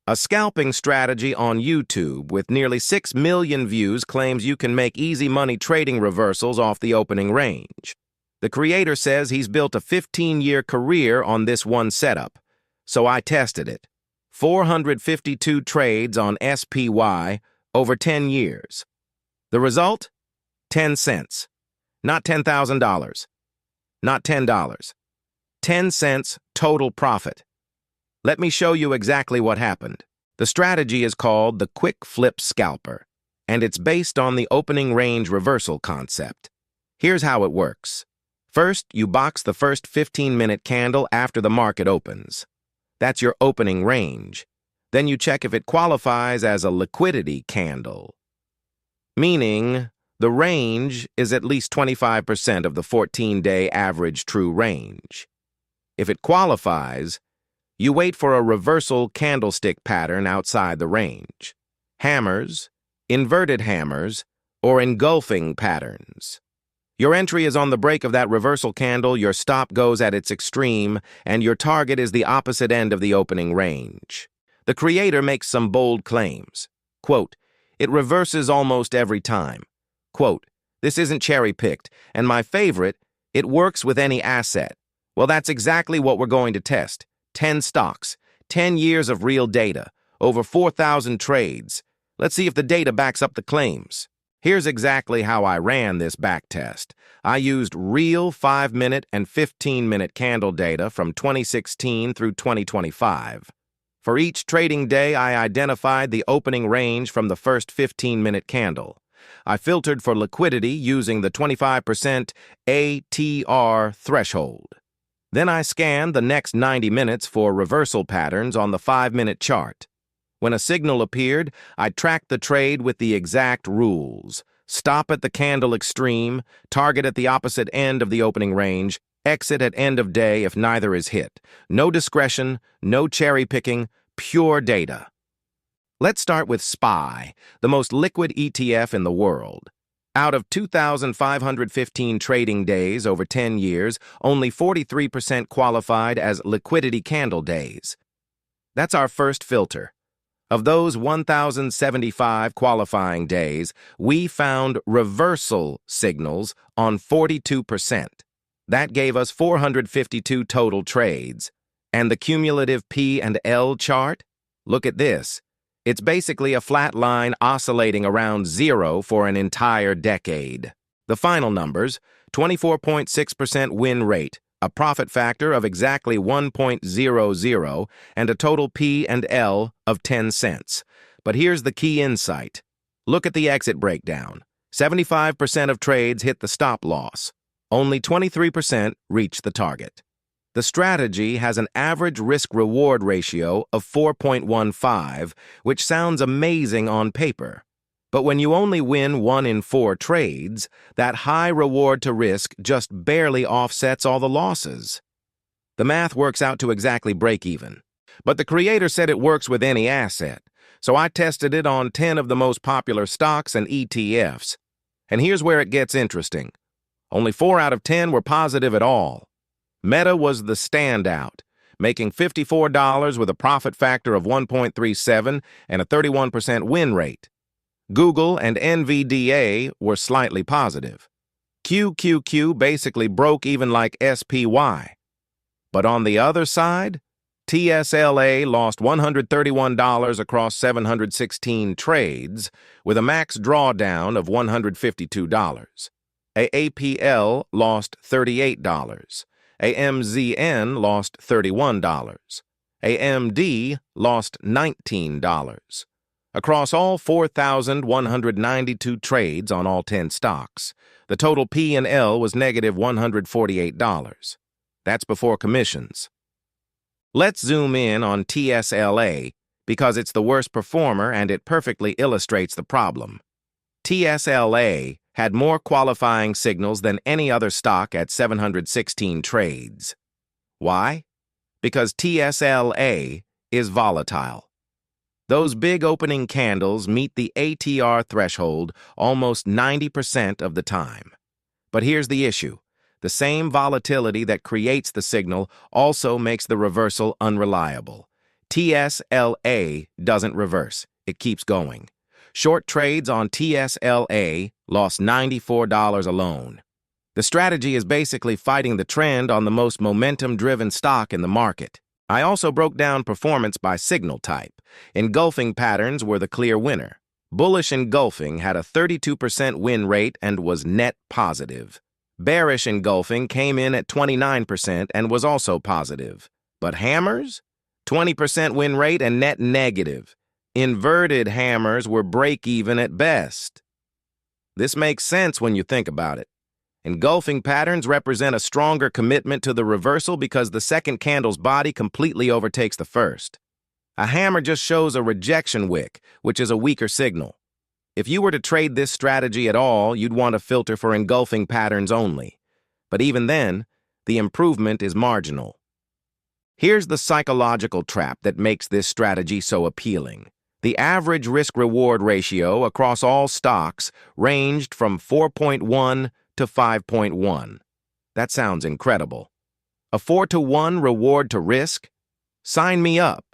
A scalping strategy on YouTube with nearly 6 million views claims you can make easy money trading reversals off the opening range. The creator says he's built a 15-year career on this one setup, so I tested it. 452 trades on SPY over 10 years. The result? 10 cents. Not $10,000. Not $10. 10 cents total profit. Let me show you exactly what happened. The strategy is called the Quick Flip Scalper, and it's based on the opening range reversal concept. Here's how it works. First, you box the first 15-minute candle after the market opens. That's your opening range. Then you check if it qualifies as a liquidity candle, meaning the range is at least 25% of the 14-day average true range. If it qualifies, you wait for a reversal candlestick pattern outside the range. Hammers, inverted hammers, or engulfing patterns. Your entry is on the break of that reversal candle, your stop goes at its extreme, and your target is the opposite end of the opening range. The creator makes some bold claims. Quote, "It reverses almost every time." Quote, "This isn't cherry-picked, and my favorite, it works with any asset." Well, that's exactly what we're going to test. 10 stocks, 10 years of real data, over 4,000 trades. Let's see if the data backs up the claims. Here's exactly how I ran this backtest. I used real 5-minute and 15-minute candle data from 2016 through 2025. For each trading day, I identified the opening range from the first 15-minute candle. I filtered for liquidity using the 25% ATR threshold. Then I scanned the next 90 minutes for reversal patterns on the 5-minute chart. When a signal appeared, I tracked the trade with the exact rules. Stop at the candle extreme, target at the opposite end of the opening range, exit at end of day if neither is hit. No discretion, no cherry-picking, pure data. Let's start with SPY, the most liquid ETF in the world. Out of 2,515 trading days over 10 years, only 43% qualified as liquidity candle days. That's our first filter. Of those 1,075 qualifying days, we found reversal signals on 42%. That gave us 452 total trades. And the cumulative P and L chart? Look at this. It's basically a flat line oscillating around zero for an entire decade. The final numbers, 24.6% win rate, a profit factor of exactly 1.00, and a total P and L of 10 cents. But here's the key insight. Look at the exit breakdown. 75% of trades hit the stop loss. Only 23% reach the target. The strategy has an average risk-reward ratio of 4.15, which sounds amazing on paper. But when you only win 1 in 4 trades, that high reward to risk just barely offsets all the losses. The math works out to exactly break even. But the creator said it works with any asset, so I tested it on 10 of the most popular stocks and ETFs. And here's where it gets interesting. Only 4 out of 10 were positive at all. Meta was the standout, making $54 with a profit factor of 1.37 and a 31% win rate. Google and NVDA were slightly positive. QQQ basically broke even like SPY. But on the other side, TSLA lost $131 across 716 trades with a max drawdown of $152. AAPL lost $38. AMZN lost $31. AMD lost $19. Across all 4,192 trades on all 10 stocks, the total P and L was negative $148. That's before commissions. Let's zoom in on TSLA because it's the worst performer and it perfectly illustrates the problem. TSLA had more qualifying signals than any other stock at 716 trades. Why? Because TSLA is volatile. Those big opening candles meet the ATR threshold almost 90% of the time. But here's the issue. The same volatility that creates the signal also makes the reversal unreliable. TSLA doesn't reverse. It keeps going. Short trades on TSLA lost $94 alone. The strategy is basically fighting the trend on the most momentum-driven stock in the market. I also broke down performance by signal type. Engulfing patterns were the clear winner. Bullish engulfing had a 32% win rate and was net positive. Bearish engulfing came in at 29% and was also positive. But hammers? 20% win rate and net negative. Inverted hammers were break-even at best. This makes sense when you think about it. Engulfing patterns represent a stronger commitment to the reversal because the second candle's body completely overtakes the first. A hammer just shows a rejection wick, which is a weaker signal. If you were to trade this strategy at all, you'd want to filter for engulfing patterns only. But even then, the improvement is marginal. Here's the psychological trap that makes this strategy so appealing. The average risk-reward ratio across all stocks ranged from 4.1 to 5.1. That sounds incredible. A 4-to-1 reward to risk? Sign me up.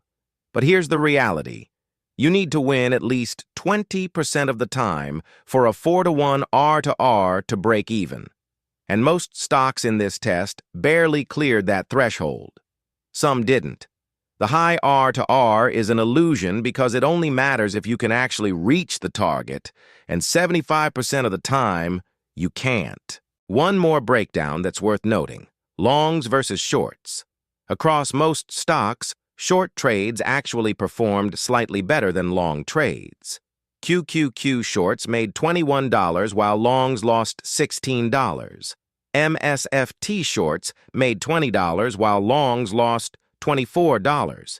But here's the reality. You need to win at least 20% of the time for a 4-to-1 R to R to break even. And most stocks in this test barely cleared that threshold. Some didn't. The high R to R is an illusion because it only matters if you can actually reach the target, and 75% of the time, you can't. One more breakdown that's worth noting. Longs versus shorts. Across most stocks, short trades actually performed slightly better than long trades. QQQ shorts made $21 while longs lost $16. MSFT shorts made $20 while longs lost $24.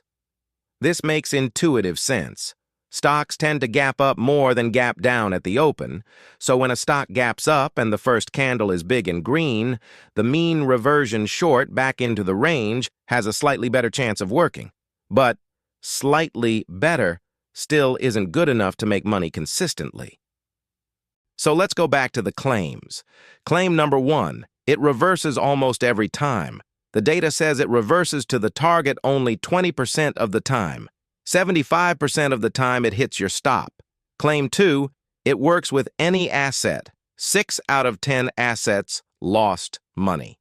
This makes intuitive sense. Stocks tend to gap up more than gap down at the open, so when a stock gaps up and the first candle is big and green, the mean reversion short back into the range has a slightly better chance of working. But slightly better still isn't good enough to make money consistently. So let's go back to the claims. Claim number 1, it reverses almost every time. The data says it reverses to the target only 20% of the time. 75% of the time it hits your stop. Claim 2, it works with any asset. 6 out of 10 assets lost money.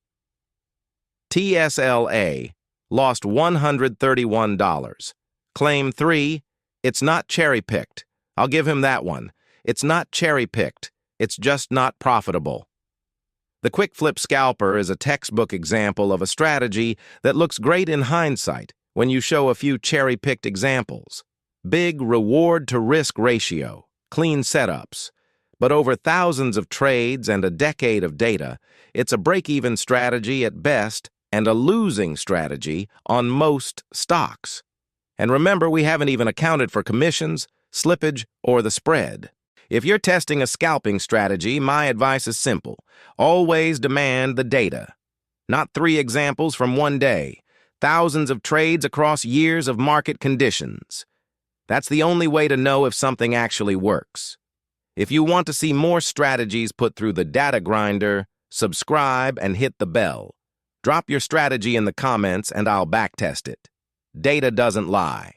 TSLA lost $131. Claim 3, it's not cherry-picked. I'll give him that one. It's not cherry-picked. It's just not profitable. The quick flip scalper is a textbook example of a strategy that looks great in hindsight when you show a few cherry-picked examples. Big reward-to-risk ratio, clean setups. But over thousands of trades and a decade of data, it's a break-even strategy at best and a losing strategy on most stocks. And remember, we haven't even accounted for commissions, slippage, or the spread. If you're testing a scalping strategy, my advice is simple. Always demand the data. Not 3 examples from one day. Thousands of trades across years of market conditions. That's the only way to know if something actually works. If you want to see more strategies put through the data grinder, subscribe and hit the bell. Drop your strategy in the comments and I'll backtest it. Data doesn't lie.